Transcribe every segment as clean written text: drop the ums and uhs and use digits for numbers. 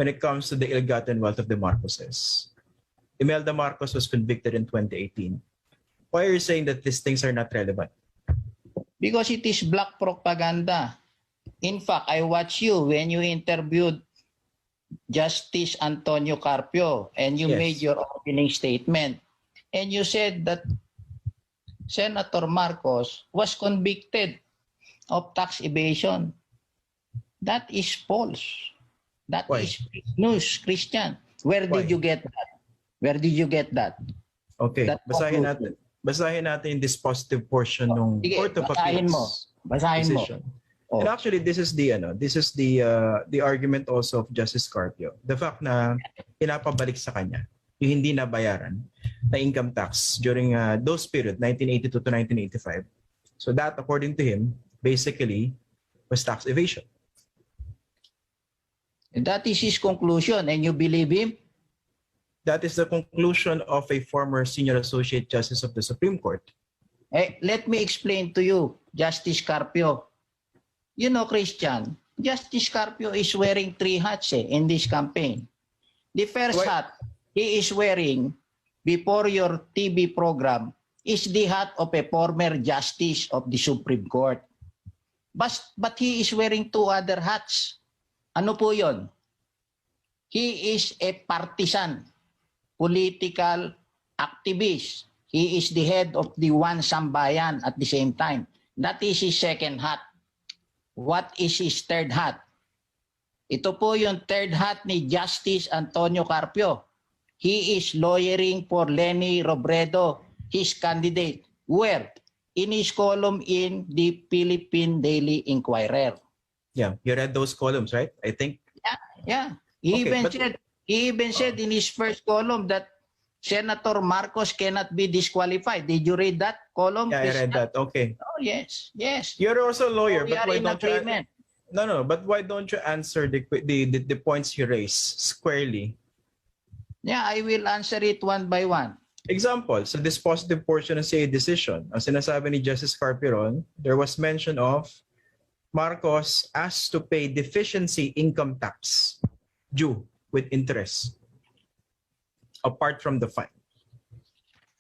when it comes to the ill-gotten wealth of the Marcoses. Imelda Marcos was convicted in 2018. Why are you saying that these things are not relevant? Because it is black propaganda. In fact, I watched you when you interviewed Justice Antonio Carpio and you Yes. made your opening statement. And you said that Senator Marcos was convicted of tax evasion. That is false. That Why? is fake news, Christian. Where Why? did you get that? Where did you get that? Okay, That basahin conclusion. natin. Basahin natin yung dispositive portion ng Sige, Court of basahin mo. Appeals Basahin mo. decision. Oh. And actually, this is the argument also of Justice Carpio. The fact na pinapabalik sa kanya yung hindi nabayaran na income tax during those period, 1982 to 1985. So that, according to him, basically was tax evasion. And that is his conclusion, and you believe him? That is the conclusion of a former senior associate justice of the Supreme Court. Let me explain to you, Justice Carpio. You know, Christian, Justice Carpio is wearing 3 hats in this campaign. The first Why- hat he is wearing before your TV program is the hat of a former justice of the Supreme Court. But he is wearing 2 other hats. Ano po yon? He is a partisan, political activist. He is the head of the One Sambayan at the same time. That is his second hat. What is his third hat? Ito po yung third hat ni Justice Antonio Carpio. He is lawyering for Leni Robredo, his candidate. Where? In his column in the Philippine Daily Inquirer. Yeah, you read those columns, right? I think. Yeah. He Okay, even said in his first column that Senator Marcos cannot be disqualified. Did you read that column? Yeah, I read that. Okay. Oh, yes. Yes. You're also a lawyer, We but are why in don't you? agreement. No. But why don't you answer the points he raised squarely? Yeah, I will answer it one by one. Example, sa dispositive portion ng CA decision, ang sinasabi ni Justice Carpiron, there was mention of Marcos asked to pay deficiency income tax due with interest apart from the fine.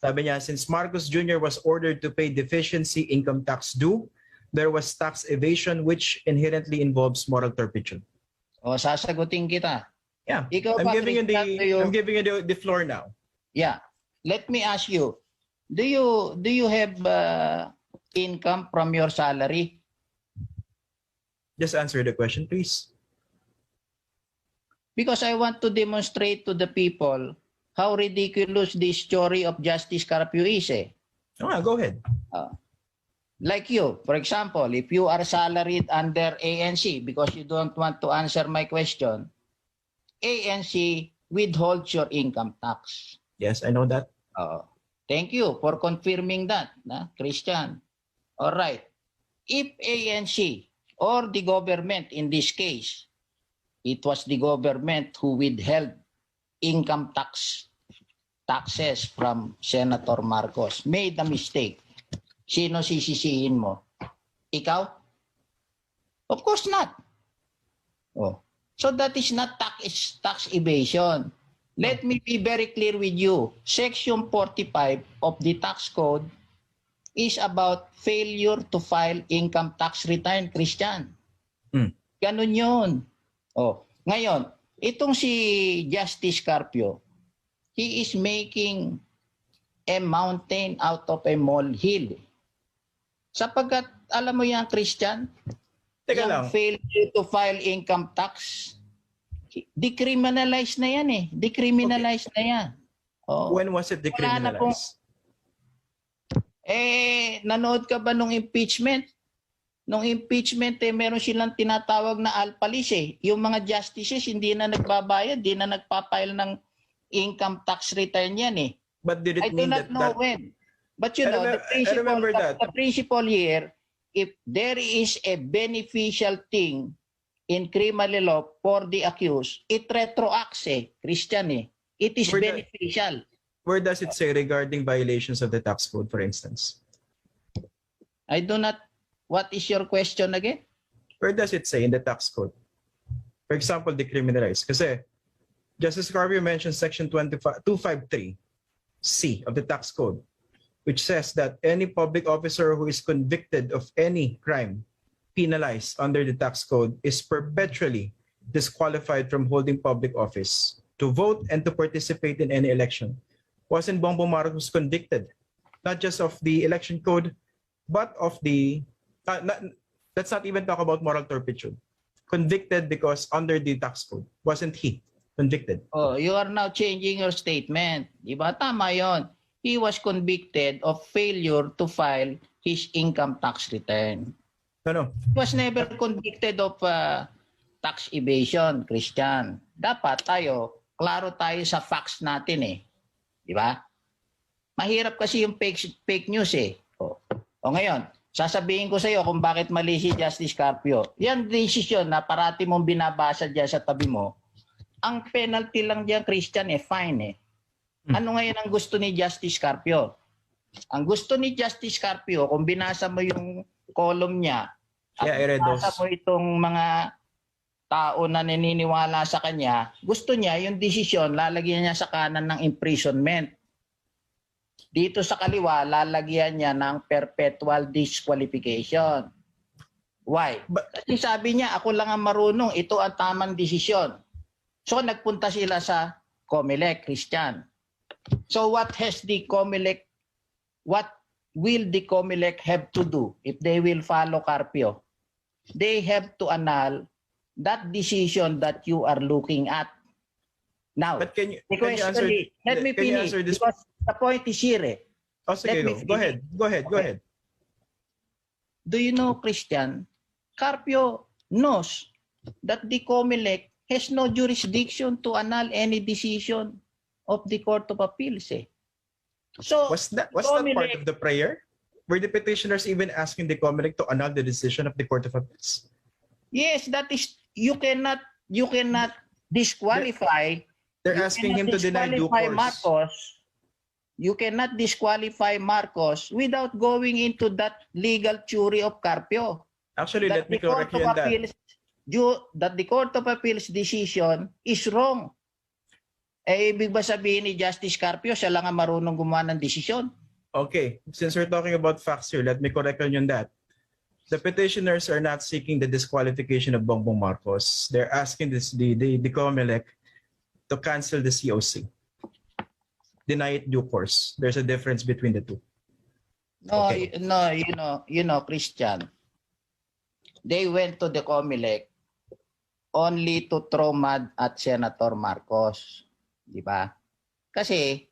Sabi niya, since Marcos Jr. was ordered to pay deficiency income tax due, there was tax evasion which inherently involves moral turpitude. O, sasagutin kita. Yeah, Ikaw I'm ba, giving you Christian, I'm giving you the floor now. Yeah. Let me ask you, do you have income from your salary? Just answer the question, please. Because I want to demonstrate to the people how ridiculous this story of Justice Carpio is. Go ahead. Like you, for example, if you are salaried under ANC, because you don't want to answer my question, ANC withholds your income tax. Yes, I know that. Thank you for confirming that, Christian. All right. If ANC or the government in this case, it was the government who withheld income taxes from Senator Marcos, made a mistake, sino sisisihin mo? Ikaw? Of course not. So that is not tax evasion. Let me be very clear with you. Section 45 of the tax code is about failure to file income tax return, Christian. Ganun yun. Ngayon, itong si Justice Carpio, he is making a mountain out of a molehill. Sapagkat, alam mo yan, Christian, Teka yung lang. failure to file income tax, decriminalize na yan Decriminalize na yan. When was it decriminalized? Nanood ka ba nung impeachment? Nung impeachment, meron silang tinatawag na alpalis Yung mga justices, hindi na nagbabayad, hindi na nagpapile ng income tax return yan But did it I do mean not that know when. But you know, I remember that. the principle here, if there is a beneficial thing in criminal law for the accused, it retroacts Christian It is beneficial. Where does it say regarding violations of the tax code, for instance? I do not. What is your question again? Where does it say in the tax code? For example, decriminalize. Kasi Justice Carpio mentioned Section 253C of the tax code, which says that any public officer who is convicted of any crime penalized under the tax code is perpetually disqualified from holding public office, to vote, and to participate in any election. Wasn't Bongbong Marcos convicted, not just of the election code, but of the, let's not even talk about moral turpitude. Convicted because under the tax code. Wasn't he convicted? Oh, you are now changing your statement. Di ba? Tama yon. He was convicted of failure to file his income tax return. No. He was never convicted of tax evasion, Christian. Dapat klaro tayo sa facts natin eh. Di ba? Mahirap kasi yung fake news eh. O ngayon, sasabihin ko sa iyo kung bakit mali si Justice Carpio. Yan decision na parati mong binabasa dyan sa tabi mo. Ang penalty lang dyan, Christian, fine eh. Ano ngayon ang gusto ni Justice Carpio? Ang gusto ni Justice Carpio, kung binasa mo yung column niya, at binasa mo itong mga tao na naniniwala sa kanya, gusto niya yung desisyon, lalagyan niya sa kanan ng imprisonment. Dito sa kaliwa, lalagyan niya ng perpetual disqualification. Why? Kasi sabi niya, ako lang ang marunong, ito ang tamang desisyon. So nagpunta sila sa COMELEC, Christian. So what will the COMELEC have to do if they will follow Carpio? They have to annul that decision that you are looking at. Now, but can you answer, let me finish, because the point is here eh. Oh, sige, go ahead. Do you know, Christian, Carpio knows that the COMELEC has no jurisdiction to annul any decision of the Court of Appeals eh. So, was that part of the prayer? Were the petitioners even asking the COMELEC to annul the decision of the Court of Appeals? Yes, that is, you cannot disqualify. They're asking him to deny due course. You cannot disqualify Marcos without going into that legal theory of Carpio. Actually, let me correct you on that. That the Court of Appeals decision is wrong. Ibig ba sabihin ni Justice Carpio, siya lang ang marunong gumawa ng desisyon? Okay, since we're talking about facts here, let me correct you on that. The petitioners are not seeking the disqualification of Bongbong Marcos. They're asking the COMELEC to cancel the COC. Deny it due course. There's a difference between the two. No, okay. No, you know, Christian. They went to the COMELEC only to throw mud at Senator Marcos. Di ba? Kasi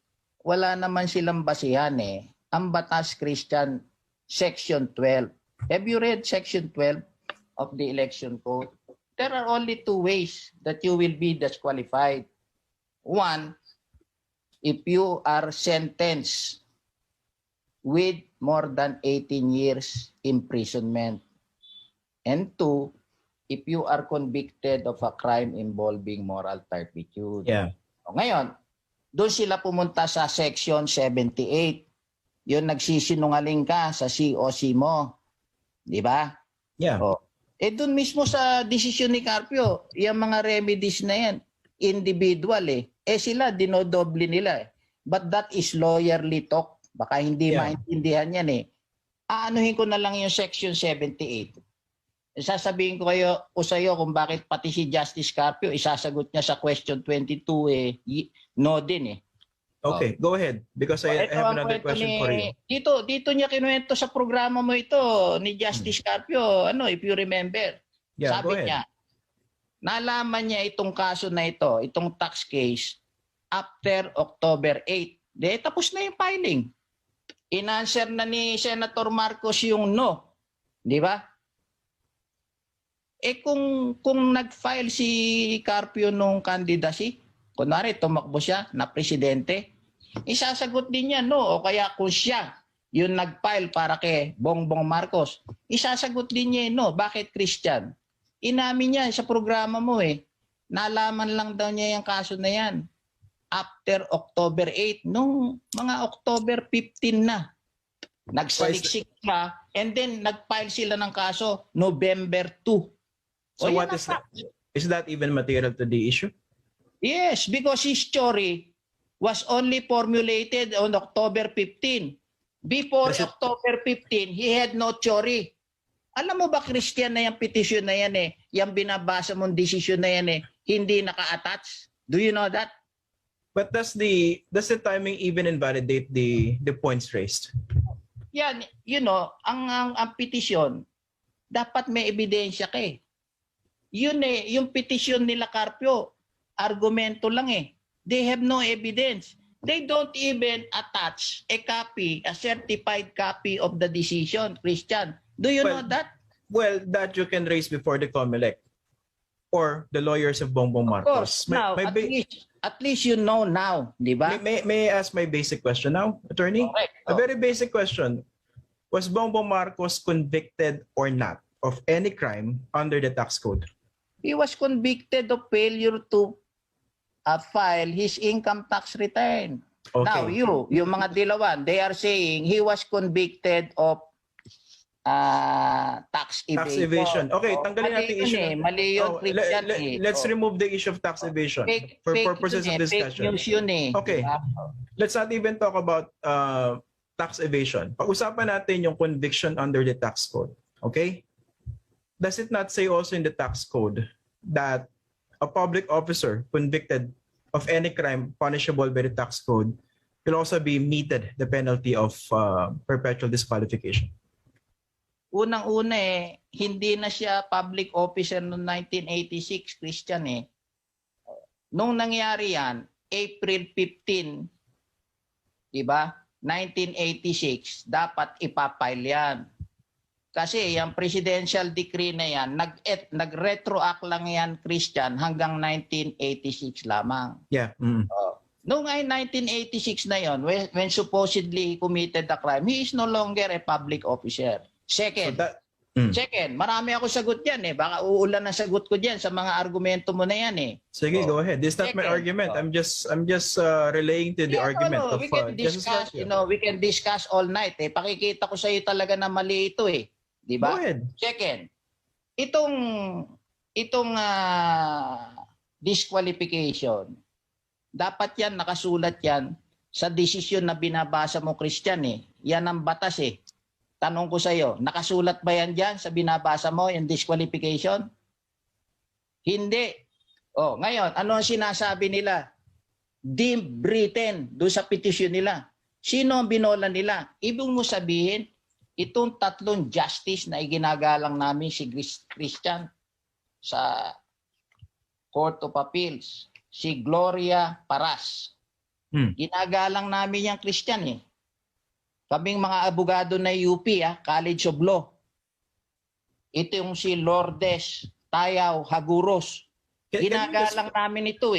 wala naman silang basihan eh. Ang batas, Christian, Section 12. Have you read Section 12 of the Election Code? There are only two ways that you will be disqualified. One, if you are sentenced with more than 18 years imprisonment. And two, if you are convicted of a crime involving moral turpitude. Yeah. O ngayon, doon sila pumunta sa Section 78. Yun, nagsisinungaling ka sa COC mo. Di ba? Yeah. O, doon mismo sa desisyon ni Carpio, yung mga remedies na yan, individual eh. Sila, dinodoble nila eh. But that is lawyerly talk. Baka hindi maintindihan yan eh. Aanuhin ko na lang yung Section 78. Sasabihin ko sa iyo kung bakit pati si Justice Carpio isasagot niya sa question 22 no din eh. Okay, go ahead because I have another question for you. Dito niya kinuwento sa programa mo ito ni Justice Carpio, if you remember. Yeah, sabi niya, nalaman niya itong kaso na ito, itong tax case after October 8. Tapos na yung filing. In-answer na ni Senator Marcos yung no. Di ba? Kung nag-file si Carpio nung candidacy, kunwari tumakbo siya na presidente, isasagot din niya no. O kaya kung siya yung nag-file para kay Bongbong Marcos, isasagot din niya no. Bakit, Christian? Inamin niya sa programa mo nalaman lang daw niya yung kaso na yan after October 8, nung mga October 15 na. Nagsaliksik pa and then nag-file sila ng kaso November 2. So what is that? Is that even material to the issue? Yes, because his story was only formulated on October 15. Before Does it- October 15, he had no theory. Alam mo ba, Christian, na yung petition na yan yung binabasa mong desisyon na yan hindi naka-attach? Do you know that? But does the timing even invalidate the points raised? Yan, ang petition, dapat may ebidensya ka eh. Yun yung petition nila Carpio, argumento lang eh. They have no evidence. They don't even attach a copy, a certified copy of the decision, Christian. Do you know that? Well, that you can raise before the COMELEC or the lawyers of Bongbong Of Marcos. course. Now, at least you know now, di ba? May I ask my basic question now, attorney? Correct. A very basic question. Was Bongbong Marcos convicted or not of any crime under the tax code? He was convicted of failure to file his income tax return. Okay. Now, yung mga dilawan, they are saying he was convicted of tax evasion. Tax evasion. Okay, tanggalin natin Mali issue. yun mali yun, Christian Let's remove the issue of tax evasion for purposes of discussion. Fake news yun Okay. Diba? Let's not even talk about tax evasion. Pag-usapan natin yung conviction under the tax code. Okay? Does it not say also in the tax code that a public officer convicted of any crime punishable by the tax code will also be meted the penalty of perpetual disqualification? Unang-una hindi na siya public officer noong 1986, Christian Nung nangyari yan, April 15, di ba? 1986, dapat ipapile yan. Kasi yung presidential decree na yan, nag-retroact lang yan, Christian, hanggang 1986 lamang. Yeah. Noong 1986 na yon, when supposedly he committed the crime, he is no longer a public officer. Second, second, marami ako sagot yan Baka uulan ang sagot ko diyan sa mga argumento mo na yan Sige, go ahead. This is not my Second, argument. I'm just relaying to the argument of we can Justice discuss, Garcia. we can discuss all night Pakikita ko sa iyo talaga na mali ito Di ba? Go ahead. Second, itong disqualification, dapat yan nakasulat yan sa desisyon na binabasa mo, Christian Yan ang batas Tanong ko sa iyo, nakasulat ba yan dyan sa binabasa mo, yung disqualification? Hindi. Ngayon, ano ang sinasabi nila? Deemed written doon sa petition nila. Sino ang binola nila? Ibig mo sabihin, itong tatlong justice na iginagalang namin si Christian sa Court of Appeals, si Gloria Paras. Ginagalang namin yung Christian Kaming mga abogado na UP, College of Law. Ito yung si Lourdes Tayaw Haguros. Ginagalang namin ito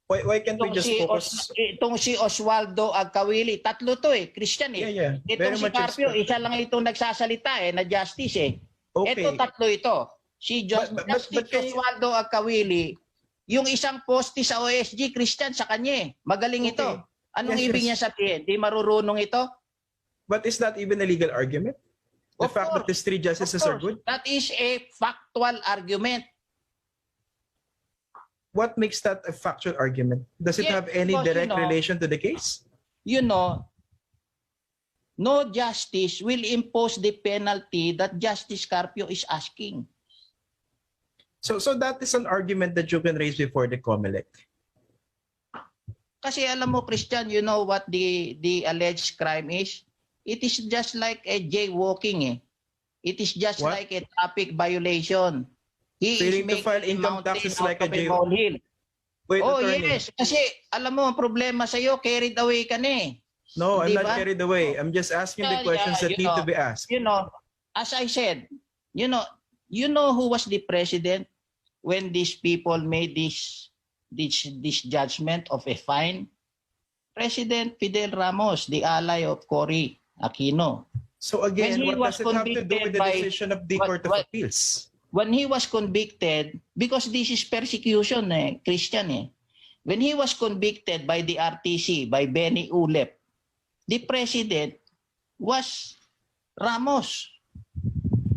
Why can't we just focus? Itong si Oswaldo Agkawili. Tatlo to Christian Yeah. Itong si Carpio, isa lang itong nagsasalita na justice Okay. Ito tatlo ito. Si Justice Oswaldo Agkawili, yung isang poste sa OSG, Christian, sa kanya Magaling ito. Anong ibig niya sabihin? Di marurunong ito? But is that even a legal argument? The fact that these three justices are good? That is a factual argument. What makes that a factual argument? Does it Yes, have any because, direct relation to the case? No justice will impose the penalty that Justice Carpio is asking. So that is an argument that you can raise before the COMELEC. Kasi alam mo, Christian, you know what the alleged crime is? It is just like a jaywalking It is just What? like a traffic violation. He Failing to is file making income mountain taxes out like a of jail. molehill. Wait, Oh attorney. yes, kasi alam mo ang problema sa iyo, carried away ka No, I'm Di not ba? carried away. I'm just asking the Yeah, questions that you need know. to be asked. As I said, you know who was the president when these people made this judgment of a fine? President Fidel Ramos, the ally of Cory Aquino. So again, When he what was does it have to do with convicted the by- decision of the what- Court of what- Appeals? When he was convicted, because this is persecution Christian When he was convicted by the RTC, by Benny Ulep, the president was Ramos.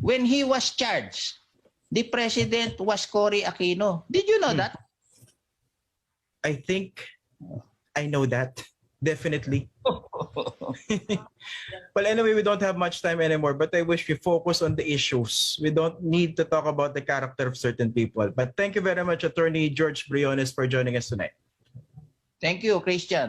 When he was charged, the president was Cory Aquino. Did you know that? I think I know that. Definitely. Well, anyway, we don't have much time anymore, but I wish we focus on the issues. We don't need to talk about the character of certain people. But thank you very much, Attorney George Briones, for joining us tonight. Thank you, Christian.